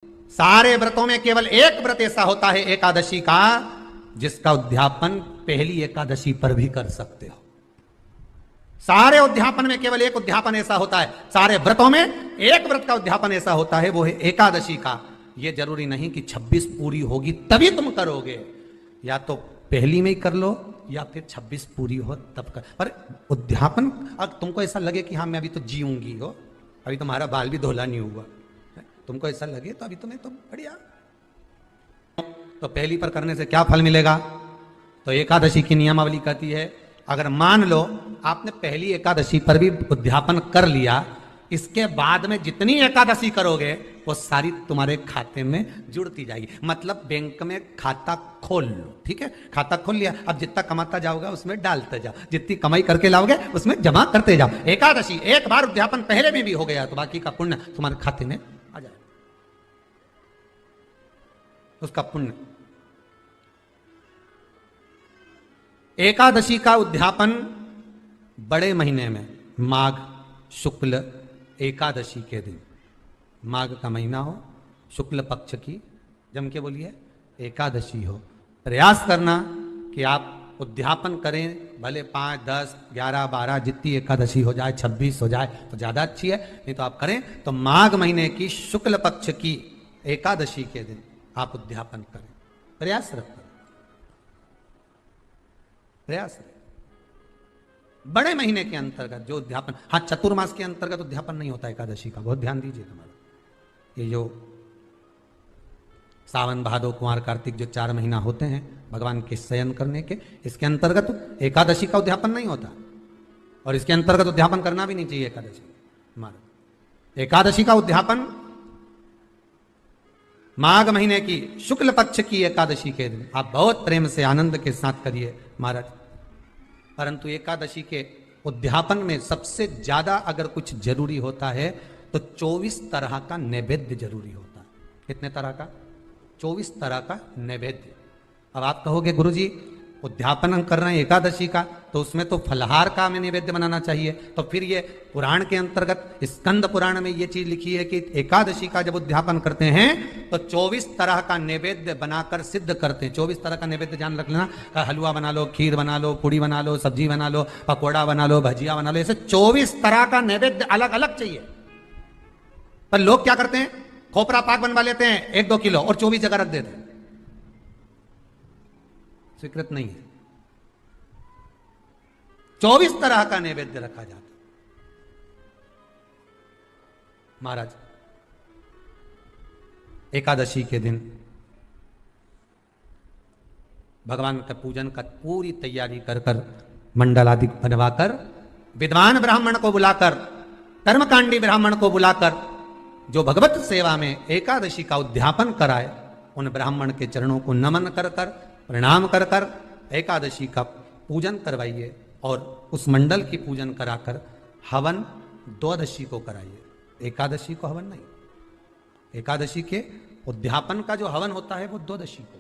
सारे व्रतों में केवल एक व्रत ऐसा होता है एकादशी का, जिसका उद्यापन पहली एकादशी पर भी कर सकते हो। सारे उद्यापन में केवल एक उद्यापन ऐसा होता है, सारे व्रतों में एक व्रत का उद्यापन ऐसा होता है, वो है एकादशी का। ये जरूरी नहीं कि 26 पूरी होगी तभी तुम करोगे, या तो पहली में ही कर लो या फिर 26 पूरी हो तब कर। पर उद्यापन अगर तुमको ऐसा लगे कि हाँ मैं अभी तो जीऊंगी हो, अभी तुम्हारा बाल भी धोला नहीं हुआ, तुमको ऐसा लगे तो अभी तुम्हें तो बढ़िया, तो पहली पर करने से क्या फल मिलेगा? तो एकादशी की नियमावली कहती है, अगर मान लो आपने पहली एकादशी पर भी उद्यापन कर लिया, इसके बाद में जितनी एकादशी करोगे वो सारी तुम्हारे खाते में जुड़ती जाएगी। मतलब बैंक में खाता खोल लो, ठीक है, खाता खोल लिया, अब जितना कमाता जाओगा उसमें डालते जाओ, जितनी कमाई करके लाओगे उसमें जमा करते जाओ। एकादशी एक बार उद्यापन पहले में भी हो गया तो बाकी का पुण्य तुम्हारे खाते में आ जाए, उसका पुण्य। एकादशी का उद्यापन बड़े महीने में माघ शुक्ल एकादशी के दिन, माघ का महीना हो, शुक्ल पक्ष की, जम के बोलिए, एकादशी हो, प्रयास करना कि आप उद्यापन करें, भले 5, 10, 11, 12 जितनी एकादशी हो जाए, 26 हो जाए तो ज़्यादा अच्छी है, नहीं तो आप करें तो माघ महीने की शुक्ल पक्ष की एकादशी के दिन आप उद्यापन करें, प्रयास रखें, प्रयास रखें। बड़े महीने के अंतर्गत जो उद्यापन, हाँ चतुर्मास के अंतर्गत उद्यापन नहीं होता एकादशी का, बहुत ध्यान दीजिए तुम्हारा। ये जो सावन भादो कुंवर कार्तिक जो 4 महीना होते हैं भगवान के शयन करने के, इसके अंतर्गत एकादशी का उद्यापन नहीं होता, और इसके अंतर्गत उद्यापन करना भी नहीं चाहिए एकादशी हमारा। एकादशी का उद्यापन माघ महीने की शुक्ल पक्ष की एकादशी के दिन आप बहुत प्रेम से आनंद के साथ करिए महाराज। परंतु एकादशी के उद्यापन में सबसे ज्यादा अगर कुछ जरूरी होता है तो 24 तरह का नैवेद्य जरूरी होता है। कितने तरह का? 24 तरह का नैवेद्य। अब आप कहोगे गुरुजी उद्यापन हम कर रहे हैं एकादशी का, तो उसमें तो फलहार का हमें नैवेद्य बनाना चाहिए, तो फिर ये पुराण के अंतर्गत स्कंद पुराण में ये चीज लिखी है कि एकादशी का जब उद्यापन करते हैं तो 24 तरह का नैवेद्य बनाकर सिद्ध करते हैं। 24 तरह का नैवेद्य जान रख लेना, हलवा बना लो, खीर बना लो, पूड़ी बना लो, सब्जी बना लो, पकौड़ा बना लो, भजिया बना लो, ऐसे 24 तरह का नैवेद्य अलग अलग चाहिए। पर लोग क्या करते हैं, खोपरा पाक बनवा लेते हैं 1-2 किलो और 24 जगह रख देते हैं, स्वीकृत नहीं है। 24 तरह का नैवेद्य रखा जाता महाराज। एकादशी के दिन भगवान का पूजन का पूरी तैयारी कर कर, मंडल आदि बनवाकर, विद्वान ब्राह्मण को बुलाकर, कर्मकांडी ब्राह्मण को बुलाकर, जो भगवत सेवा में एकादशी का उद्यापन कराए, उन ब्राह्मण के चरणों को नमन कर कर, प्रणाम कर कर एकादशी का पूजन करवाइए, और उस मंडल की पूजन कराकर हवन द्वादशी को कराइए। एकादशी को हवन नहीं, एकादशी के उद्यापन का जो हवन होता है वो द्वादशी को।